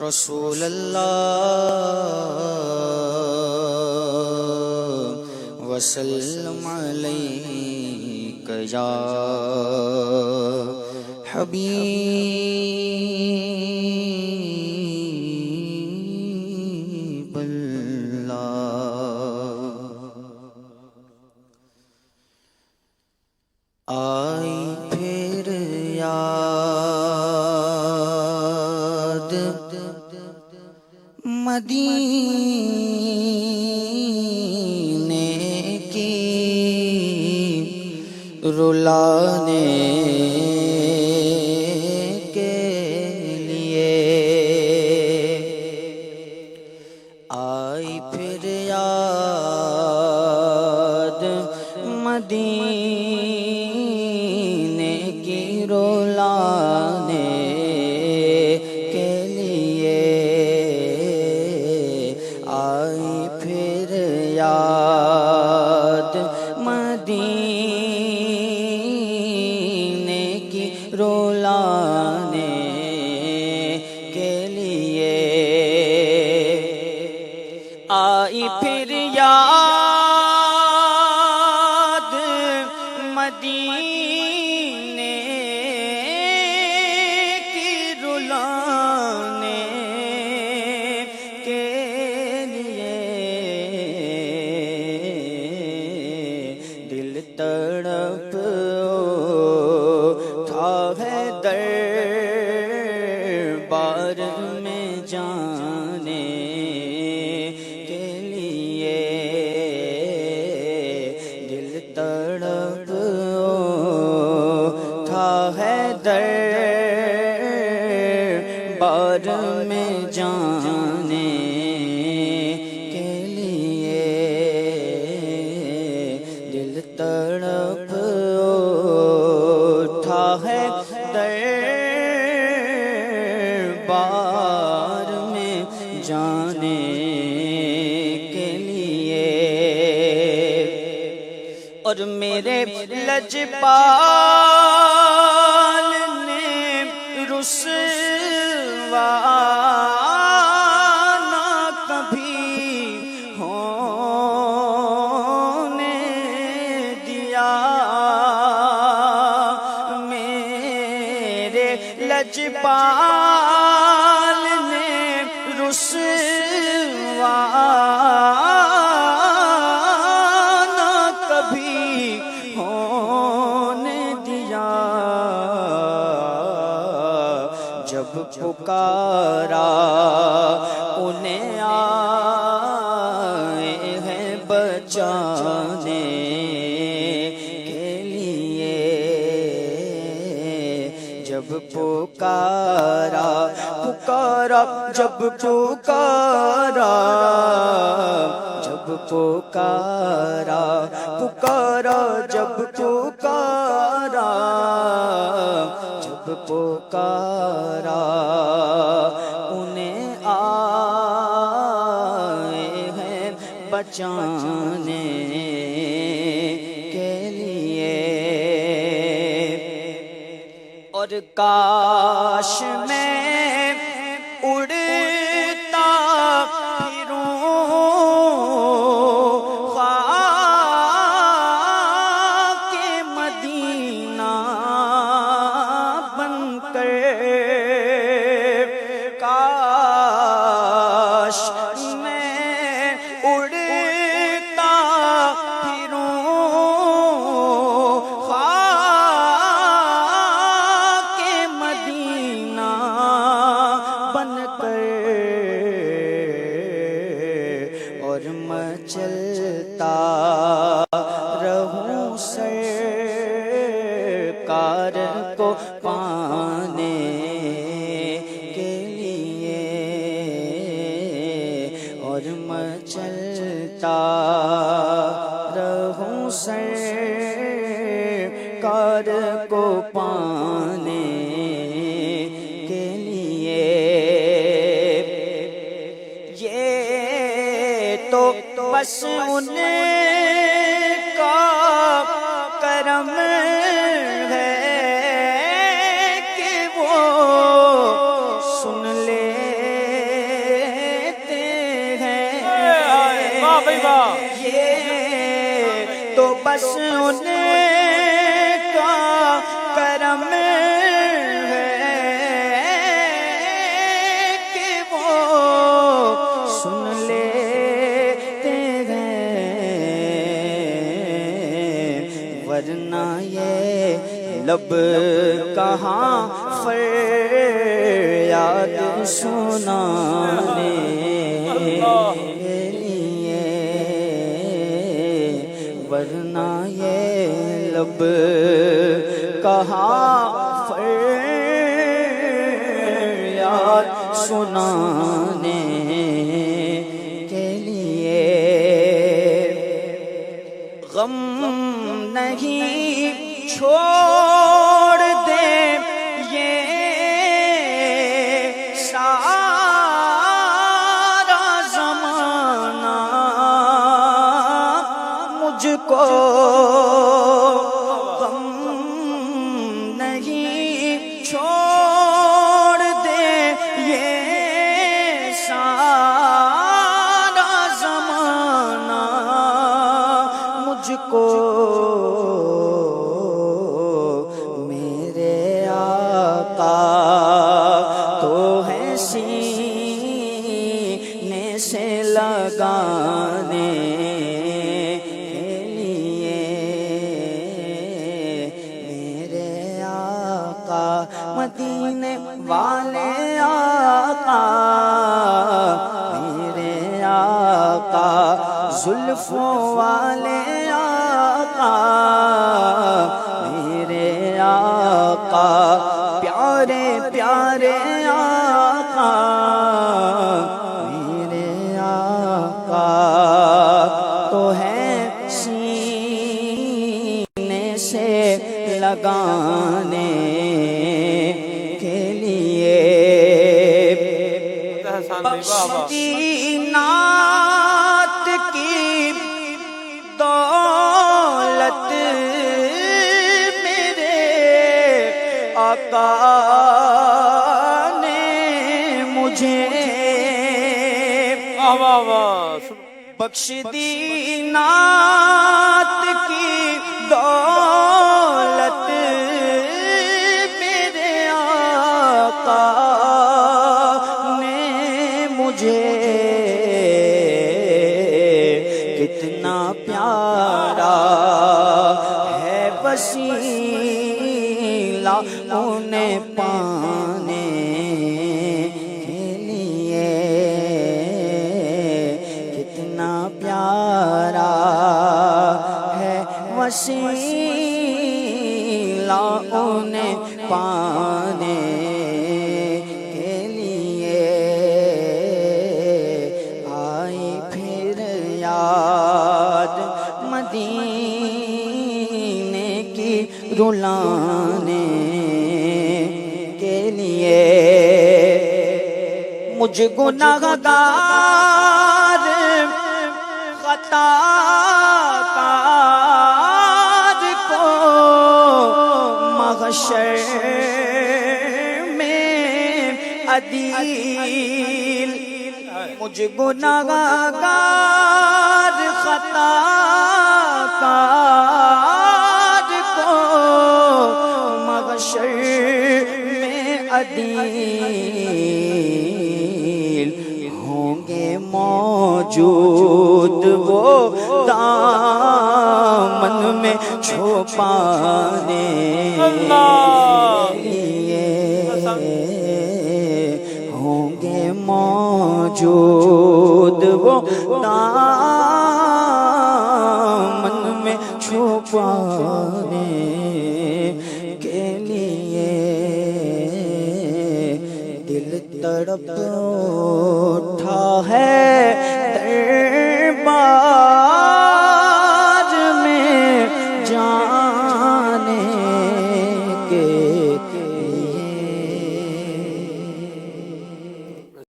رسول اللہ وسلم علیک یا حبیب اللہ۔ آئی پھر یاد مدینے کی رلانے کے لیے، آئی پھر یاد مدینے کی رلانے کے لیے، آئی پھر یاد مدینے کی رلانے کے لیے، آئی پھر یاد مدینے کی رلانے کے لیے، دل تڑپ تھا ہے دربار میں جانے کے لیے، دل تڑپ تھا ہے دربار میں جانے کے لیے، دل تڑپ تھا ہے دربار میں جانے کے لیے، اور میرے لجپال نے رسوا نہ کبھی ہونے دیا، میرے لجپال نے رسوا نہ کبھی ہونے دیا، جب پکارا انہیں آئے ہیں بچانے کے لیے، جب پکارا پکارا جب پکارا جب پکارا پکارا جب پکارا جب پکارا انہیں آئے ہیں بچانے کے لیے، اور کاش میں اڑتا پھروں خاک مدینہ بن کر، کاش میں اڑتا پھروں خاک مدینہ بن کر، اور مچلتا رہوں سرکار کو پانے کے لیے، اور مچلتا رہوں سرکار کو پانے کے لیے، یہ تو بس ان کا کرم ہے کہ وہ سن لے بس ان کا کرم ہے کہ وہ سن لیتے ہیں، ورنہ یہ لب کہاں فریاد سنانے کے لیے، ورنہ یہ لب کہاں فریاد سنانے کے لیے۔ غم نہیں چھوڑ دے یہ سارا زمانہ مجھ کو، غم نہیں چھوڑ دے یہ سارا زمانہ مجھ کو، میرے آقا تو ہے سینے سے لگانے کے لیے، میرے آقا مدینے والے آقا، میرے آقا زلفوں والے آقا، میرے آقا پیارے پیارے آقا، میرے آقا تو ہے سینے سے لگانے کے لیے۔ مدینات کی دولت میرے آقا نے مجھے بخش دی، نعت کی دولت میرے آقا نے مجھے، کتنا پیارا ہے وسیلہ انہیں پانے کے لیے، کتنا پیارا ہے وسیلہ انہیں پانے کے لیے۔ آئی پھر یاد مدینے کی رلانے کے لیے، مجھ گناہگار خطا کار کو محشر میں عدیل، مجھ گناہگار خطا کار کو محشر میں عدیل ہوں گے موجود، وہ دامن میں چھپانے لیے، ہوں گے موجود وہ دامن میں چھپانے کے لیے۔ دل تڑپ اٹھا ہے